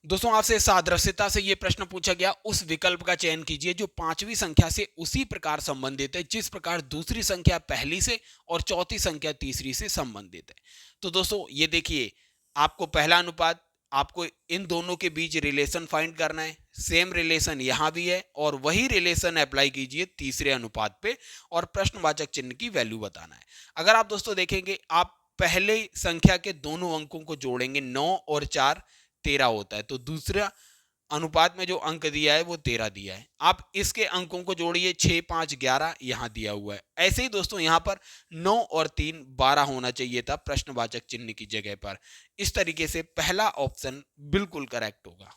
दोस्तों आपसे सादृश्यता से ये प्रश्न पूछा गया, उस विकल्प का चयन कीजिए जो पांचवी संख्या से उसी प्रकार संबंधित है जिस प्रकार दूसरी संख्या पहली से और चौथी संख्या तीसरी से संबंधित है। तो दोस्तों ये देखिए, आपको पहला अनुपात, आपको इन दोनों के बीच रिलेशन फाइंड करना है। सेम रिलेशन यहां भी है और वही रिलेशन अप्लाई कीजिए तीसरे अनुपात पे और प्रश्नवाचक चिन्ह की वैल्यू बताना है। अगर आप दोस्तों देखेंगे, आप पहले संख्या के दोनों अंकों को जोड़ेंगे, 9 और 4 13 होता है, तो दूसरा अनुपात में जो अंक दिया है वो 13 दिया है। आप इसके अंकों को जोड़िए, 6 5 11 यहां दिया हुआ है। ऐसे ही दोस्तों यहां पर 9 और 3 12 होना चाहिए था प्रश्नवाचक चिन्ह की जगह पर। इस तरीके से पहला ऑप्शन बिल्कुल करेक्ट होगा।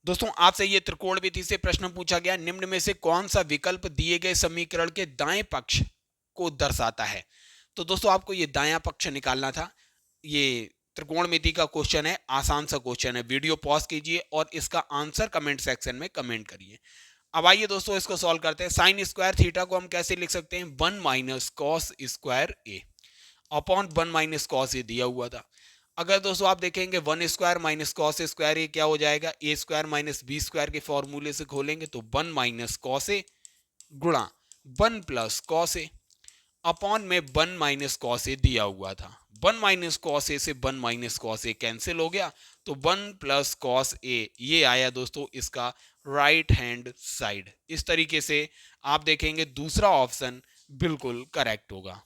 दोस्तों आपसे ये त्रिकोणमिति से प्रश्न पूछा गया, निम्न में से कौन सा विकल्प दिए गए समीकरण के दाएं पक्ष को दर्शाता है। तो दोस्तों आपको ये दायां पक्ष निकालना था। ये त्रिकोणमिति का क्वेश्चन है, आसान सा क्वेश्चन है। वीडियो पॉज कीजिए और इसका आंसर कमेंट सेक्शन में कमेंट करिए। अब आइए दोस्तों इसको सॉल्व करते हैं। साइन स्क्वायर थीटा को हम कैसे लिख सकते हैं, 1 minus cos square A upon 1 minus cos A दिया हुआ था। अगर दोस्तों आप देखेंगे 1 स्क्वायर माइनस कॉस स्क्वायर, ये क्या हो जाएगा, ए स्क्वायर माइनस बी स्क्वायर के फॉर्मूले से खोलेंगे तो 1 माइनस कॉस ए गुणा 1 प्लस कॉस ए अपॉन में 1 माइनस कॉस ए दिया हुआ था। 1 माइनस कॉस ए से 1 माइनस कॉस ए कैंसिल हो गया, तो 1 प्लस कॉस ए ये आया दोस्तों इसका राइट हैंड साइड। इस तरीके से आप देखेंगे दूसरा ऑप्शन बिल्कुल करेक्ट होगा।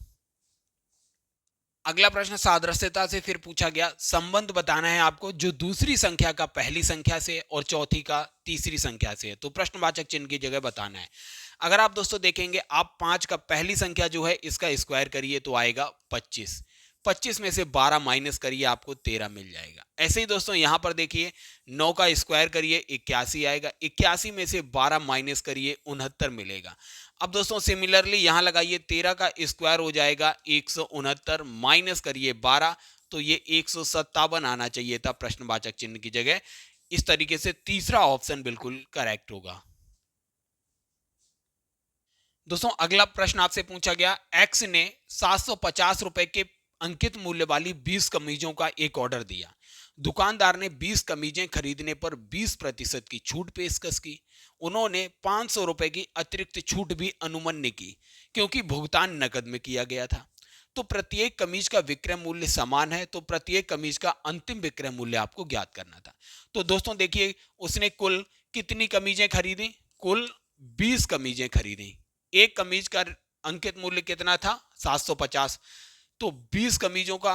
अगला प्रश्न सादृश्यता से फिर पूछा गया, संबंध बताना है आपको जो दूसरी संख्या का पहली संख्या से और चौथी का तीसरी संख्या से है। तो प्रश्नवाचक चिन्ह की जगह बताना है। अगर आप दोस्तों देखेंगे, आप 5 का पहली संख्या जो है इसका स्क्वायर करिए तो आएगा 25। 25 में से 12 माइनस करिए, आपको 13 मिल जाएगा। ऐसे ही दोस्तों यहां पर देखिए, 9 का स्क्वायर करिए 81 आएगा, 81 में से 12 माइनस करिए 69 मिलेगा। अब दोस्तों सिमिलरली यहां लगाइए, 13 का स्क्वायर हो जाएगा 169 माइनस करिए 12, तो ये 157 आना चाहिए था प्रश्नवाचक चिन्ह की जगह। इस तरीके से तीसरा ऑप्शन बिल्कुल करेक्ट होगा। दोस्तों अगला प्रश्न आपसे पूछा गया, एक्स ने 750 रुपए के अंकित मूल्य वाली 20 कमीजों का एक ऑर्डर दिया। दुकानदार ने 20 कमीजें खरीदने पर 20% की छूट पेशकश की। उन्होंने 500 रुपए की अतिरिक्त छूट भी अनुमन्य की क्योंकि भुगतान नकद में किया गया था। तो प्रत्येक कमीज का विक्रय मूल्य समान है, तो प्रत्येक कमीज का अंतिम विक्रय मूल्य आपको ज्ञात करना था। तो दोस्तों देखिए, उसने कुल कितनी कमीजें खरीदी, कुल 20 कमीजें खरीदी। एक कमीज का अंकित मूल्य कितना था, 750, तो 20 कमीजों का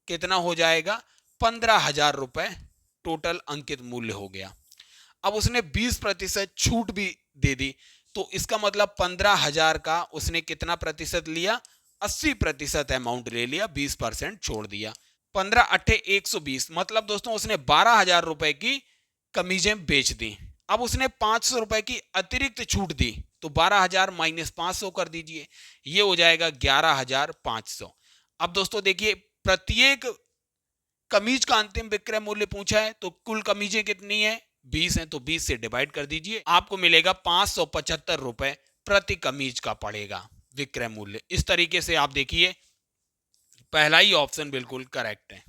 कितना हो जाएगा, 15,000 रुपए टोटल अंकित मूल्य हो गया। अब उसने 20% छूट भी दे दी, तो इसका मतलब 15,000 का उसने कितना प्रतिशत लिया, 80% अमाउंट ले लिया, 20% छोड़ दिया। 15 अट्ठे 120, मतलब दोस्तों उसने 12,000 रुपए की कमीजें बेच दी। अब उसने 500 रुपए की अतिरिक्त छूट दी, तो 12,000 माइनस 500 कर दीजिए, ये हो जाएगा 11,500। अब दोस्तों देखिए, प्रत्येक कमीज का अंतिम विक्रय मूल्य पूछा है, तो कुल कमीजें कितनी है, 20 है, तो 20 से डिवाइड कर दीजिए, आपको मिलेगा 575 रुपए प्रति कमीज का पड़ेगा विक्रय मूल्य। इस तरीके से आप देखिए पहला ही ऑप्शन बिल्कुल करेक्ट है।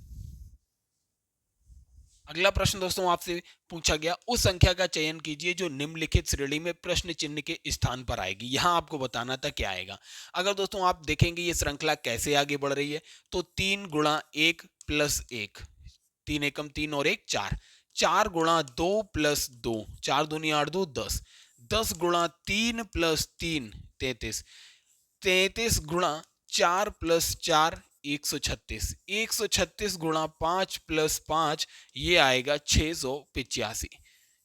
अगला प्रश्न दोस्तों आपसे पूछा गया, उस संख्या का चयन कीजिए जो निम्नलिखित श्रेणी में प्रश्न चिन्ह के स्थान पर आएगी। यहां आपको बताना था क्या आएगा। अगर दोस्तों आप देखेंगे ये श्रृंखला कैसे आगे बढ़ रही है, तो 3 गुणा 1 प्लस 1, 3 एकम 3 और 1 4, 4 गुणा 2 प्लस 2, 4 दूनी 8 2 10, 10 गुणा 3 प्लस 3 33, 33 गुणा 4 प्लस 4 136, 136 गुणा 5 प्लस 5 ये आएगा 685।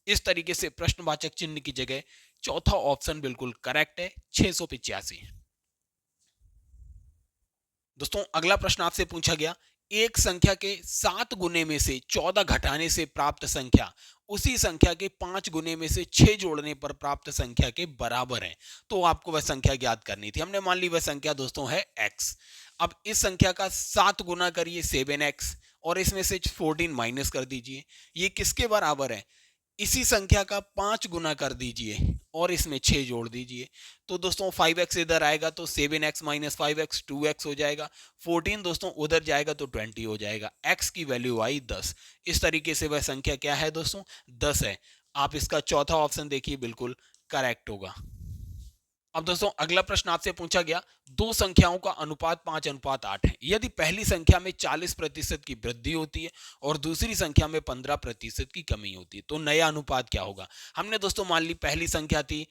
इस तरीके से प्रश्नवाचक चिन्ह की जगह चौथा ऑप्शन बिल्कुल करेक्ट है, 685। दोस्तों अगला प्रश्न आपसे पूछा गया, एक संख्या के 7 गुने में से 14 घटाने से प्राप्त संख्या उसी संख्या के 5 गुने में से 6 जोड़ने पर प्राप्त संख्या के बराबर है। तो आपको वह संख्या ज्ञात करनी थी। हमने मान ली वह संख्या दोस्तों है x। अब इस संख्या का 7 गुना करिए 7x और इसमें से 14 माइनस कर दीजिए। ये किसके बराबर है, इसी संख्या का 5 गुना कर दीजिए और इसमें 6 जोड़ दीजिए। तो दोस्तों 5x इधर आएगा तो 7x माइनस 5x 2x हो जाएगा। 14 दोस्तों उधर जाएगा तो 20 हो जाएगा। x की वैल्यू आई 10। इस तरीके से वह संख्या क्या है दोस्तों? 10 है। आप इसका चौथा ऑप्शन देखिए, बिल्कुल करेक्ट होगा। अब दोस्तों अगला प्रश्न आपसे पूछा गया, दो संख्याओं का अनुपात 5:8 है। यदि पहली संख्या में 40% की वृद्धि होती है और दूसरी संख्या में 15% की कमी होती है, तो नया अनुपात क्या होगा? हमने दोस्तों मान ली पहली संख्या थी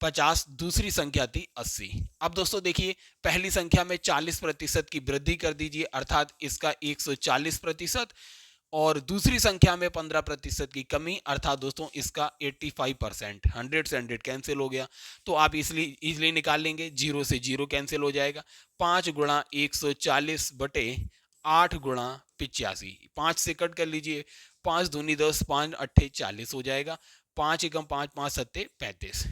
50, दूसरी संख्या थी 80। अब दोस्तों देखिए, पहली संख्या में 40% की वृद्धि कर दीजिए, अर्थात इसका 140%, और दूसरी संख्या में 15% की कमी, अर्थात दोस्तों इसका 85%। 100 से 100 कैंसिल हो गया, तो आप इजली निकाल लेंगे। 0 से 0 कैंसिल हो जाएगा। 5 गुणा 140 बटे 8 गुणा 85, 5 से कट कर लीजिए। 5 दूनी 10, 5 अट्ठे 40 हो जाएगा। 5 एकम 5, 5 सत्ते 35,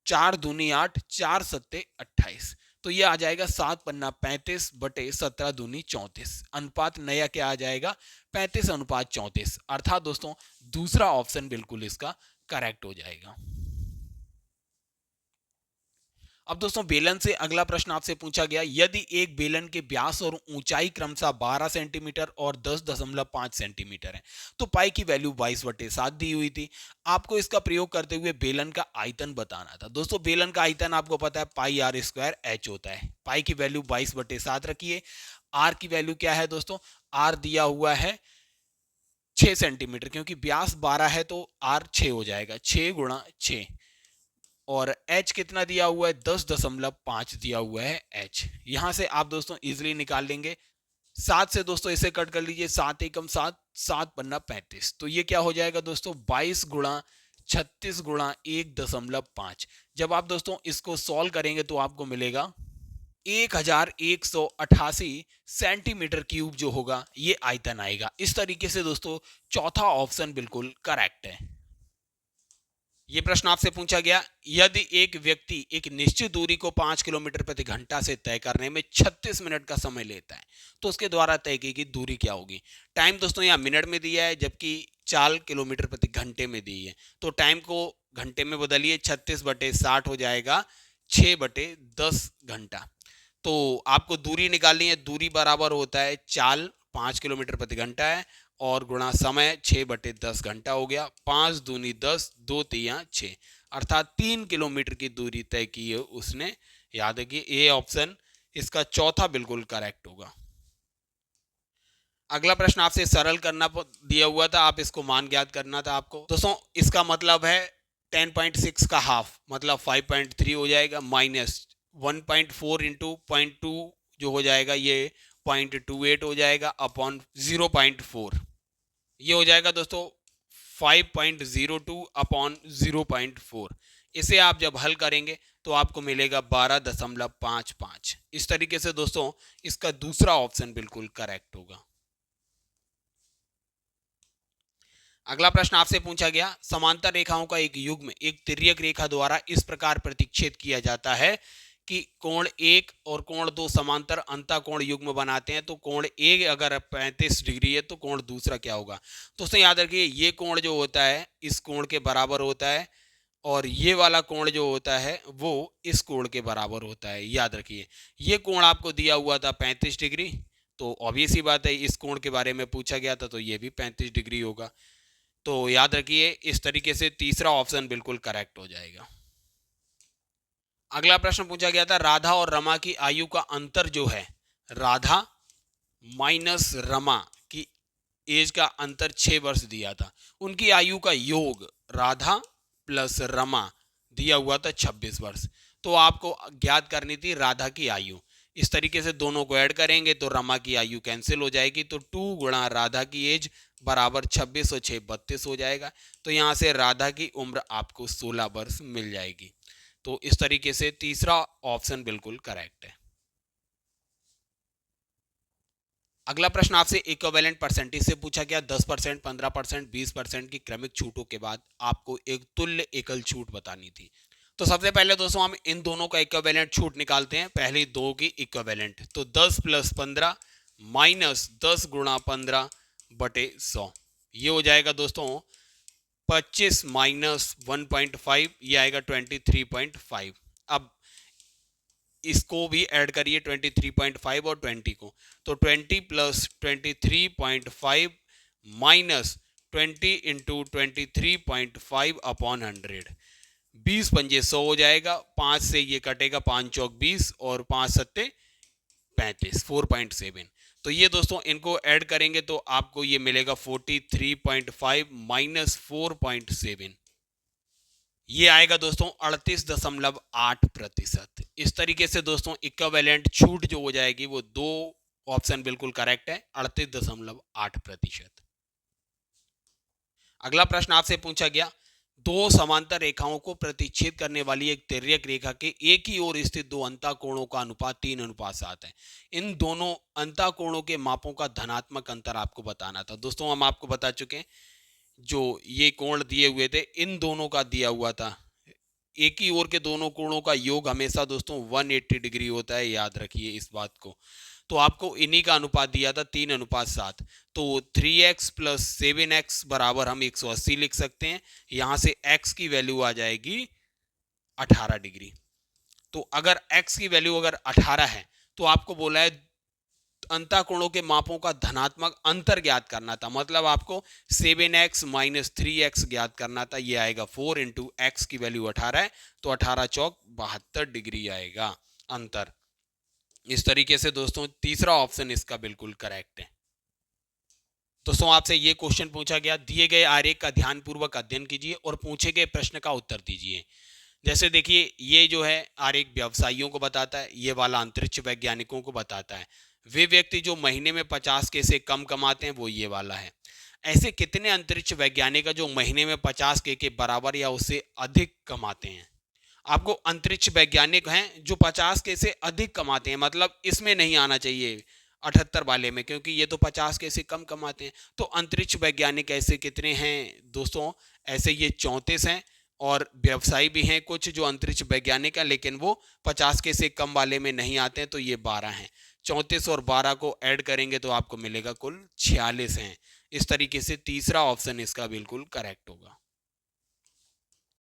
4 दूनी 8, 4 सत्ते 28। तो ये आ जाएगा 7 पन्ना 35 बटे 17 दूनी 34। अनुपात नया क्या आ जाएगा? 35:34। अर्थात दोस्तों दूसरा ऑप्शन बिल्कुल इसका करेक्ट हो जाएगा। अब दोस्तों बेलन से अगला प्रश्न आपसे पूछा गया, यदि एक बेलन के व्यास और ऊंचाई क्रमशः 12 सेंटीमीटर और 10.5 सेंटीमीटर है, तो पाई की वैल्यू 22/7 दी हुई थी। आपको इसका प्रयोग करते हुए बेलन का आयतन बताना था। दोस्तों बेलन का आयतन आपको पता है पाई आर स्क्वायर एच होता है। पाई की वैल्यू 22/7 रखिए। आर की वैल्यू क्या है दोस्तों? आर दिया हुआ है 6 सेंटीमीटर, क्योंकि व्यास 12 है तो आर 6 हो जाएगा। 6 गुणा 6। और h कितना दिया हुआ है? 10.5 दिया हुआ है h। यहां से आप दोस्तों इजिली निकाल लेंगे। 7 से दोस्तों इसे कट कर लीजिए। 7 एकम 7, 7 पन्ना 35। तो ये क्या हो जाएगा दोस्तों? 22 गुणा 36 गुणा 1.5। जब आप दोस्तों इसको सॉल्व करेंगे तो आपको मिलेगा 1188 सेंटीमीटर क्यूब जो होगा ये आयतन आएगा। इस तरीके से दोस्तों चौथा ऑप्शन बिल्कुल करेक्ट है। ये प्रश्न आपसे पूछा गया, यदि एक व्यक्ति एक निश्चित दूरी को 5 किलोमीटर प्रति घंटा से तय करने में 36 मिनट का समय लेता है, तो उसके द्वारा तय की गई दूरी क्या होगी? टाइम दोस्तों यहाँ मिनट में दिया है, जबकि 4 किलोमीटर प्रति घंटे में दी है। तो टाइम को घंटे में बदलिए। 36/60 हो जाएगा 6/10 घंटा। तो आपको दूरी निकालनी है। दूरी बराबर होता है चाल 5 किलोमीटर प्रति घंटा है और गुणा समय 6/10 घंटा हो गया। 5 दूनी 10, 2 तिया 6, अर्थात 3 किलोमीटर की दूरी तय की है उसने। याद रखिए ये ऑप्शन इसका चौथा बिल्कुल करेक्ट होगा। अगला प्रश्न आपसे सरल करना दिया हुआ था, आप इसको मान ज्ञात करना था आपको। दोस्तों इसका मतलब है 10.6 का हाफ मतलब 5.3 हो जाएगा, माइनस 1.4 इंटू 0.2 जो हो जाएगा ये 0.28 हो जाएगा अपॉन 0.4। ये हो जाएगा दोस्तों 5.02 अपॉन 0.4। इसे आप जब हल करेंगे तो आपको मिलेगा 12.55। इस तरीके से दोस्तों इसका दूसरा ऑप्शन बिल्कुल करेक्ट होगा। अगला प्रश्न आपसे पूछा गया, समांतर रेखाओं का एक युग्म एक तिर्यक रेखा द्वारा इस प्रकार प्रतिच्छेद किया जाता है कि कोण 1 और कोण 2 समांतर अंतःकोण युग्म बनाते हैं। तो कोण 1 अगर 35 डिग्री है तो कोण दूसरा क्या होगा? दोस्तों याद रखिए ये कोण जो होता है इस कोण के बराबर होता है और ये वाला कोण जो होता है वो इस कोण के बराबर होता है। याद रखिए ये कोण आपको दिया हुआ था 35 डिग्री, तो ऑब्वियस ही बात है इस कोण के बारे में पूछा गया था तो ये भी 35 डिग्री होगा। तो याद रखिए इस तरीके से तीसरा ऑप्शन बिल्कुल करेक्ट हो जाएगा। अगला प्रश्न पूछा गया था, राधा और रमा की आयु का अंतर जो है, राधा माइनस रमा की एज का अंतर 6 वर्ष दिया था। उनकी आयु का योग राधा प्लस रमा दिया हुआ था 26 वर्ष। तो आपको ज्ञात करनी थी राधा की आयु। इस तरीके से दोनों को ऐड करेंगे तो रमा की आयु कैंसिल हो जाएगी। तो 2 गुणा राधा की एज बराबर 26 और 6 32 हो जाएगा। तो यहाँ से राधा की उम्र आपको 16 वर्ष मिल जाएगी। तो इस तरीके से तीसरा ऑप्शन बिल्कुल करेक्ट है। अगला प्रश्न आपसे इक्विवेलेंट परसेंटेज से पूछा गया। 10%, 15%, 20% की क्रमिक छूटों के बाद आपको एक तुल्य एकल छूट बतानी थी। तो सबसे पहले दोस्तों हम इन दोनों का इक्विवेलेंट छूट निकालते हैं। पहली दो की इक्विवेलेंट, तो 10 + 15 माइनस 10 गुणा 15 बटे 100। ये हो जाएगा दोस्तों 25 माइनस 1.5 ये आएगा 23.5। अब इसको भी ऐड करिए 23.5 और 20 को, तो 20 प्लस 23.5 माइनस 20 इंटू 23.5 अपॉन 100। 20 पंजे 100 हो जाएगा, 5 से ये कटेगा, 5 चौक 20 और 5 सत्ते 35, 4.7। तो ये दोस्तों इनको ऐड करेंगे तो आपको ये मिलेगा 43.5 माइनस 4.7, ये आएगा दोस्तों 38.8%। इस तरीके से दोस्तों इक्विवेलेंट छूट जो हो जाएगी वो दो ऑप्शन बिल्कुल करेक्ट है, 38.8%। अगला प्रश्न आपसे पूछा गया, दो समांतर रेखाओं को प्रतिच्छेद करने वाली एक तिर्यक रेखा के एक ही ओर स्थित दो अंतःकोणों का अनुपात 3:7 है। इन दोनों अंतःकोणों के मापों का धनात्मक अंतर आपको बताना था। दोस्तों हम आपको बता चुके हैं, जो ये कोण दिए हुए थे इन दोनों का दिया हुआ था, एक ही ओर के दोनों कोणों का योग हमेशा दोस्तों 180 डिग्री होता है, याद रखिए इस बात को। तो आपको इन्हीं का अनुपात दिया था 3:7, तो 3x प्लस 7x बराबर हम 180 लिख सकते हैं। यहां से x की वैल्यू आ जाएगी 18 डिग्री। तो अगर x की वैल्यू अगर 18 है तो आपको बोला है अंतःकोणों के मापों का धनात्मक अंतर ज्ञात करना था, मतलब आपको 7x माइनस 3x ज्ञात करना था। ये आएगा 4 इंटू एक्स की वैल्यू 18 है, तो 18 चौक 72 डिग्री आएगा अंतर। इस तरीके से दोस्तों तीसरा ऑप्शन इसका बिल्कुल करेक्ट है। दोस्तों आपसे ये क्वेश्चन पूछा गया, दिए गए आरेख का ध्यानपूर्वक अध्ययन कीजिए और पूछे गए प्रश्न का उत्तर दीजिए। जैसे देखिए ये जो है आरेख व्यवसायियों को बताता है, ये वाला अंतरिक्ष वैज्ञानिकों को बताता है। वे व्यक्ति जो महीने में 50 के से कम कमाते हैं वो ये वाला है। ऐसे कितने अंतरिक्ष वैज्ञानिक है जो महीने में 50 के बराबर या उससे अधिक कमाते हैं? आपको अंतरिक्ष वैज्ञानिक हैं जो 50 के से अधिक कमाते हैं, मतलब इसमें नहीं आना चाहिए 78 वाले में, क्योंकि ये तो 50 के से कम कमाते हैं। तो अंतरिक्ष वैज्ञानिक ऐसे कितने हैं दोस्तों? ऐसे ये 34 हैं, और व्यवसायी भी हैं कुछ जो अंतरिक्ष वैज्ञानिक हैं, लेकिन वो 50 के से कम वाले में नहीं आते हैं, तो ये 12 हैं। 34 और 12 को ऐड करेंगे तो आपको मिलेगा कुल 46 हैं। इस तरीके से तीसरा ऑप्शन इसका बिल्कुल करेक्ट होगा।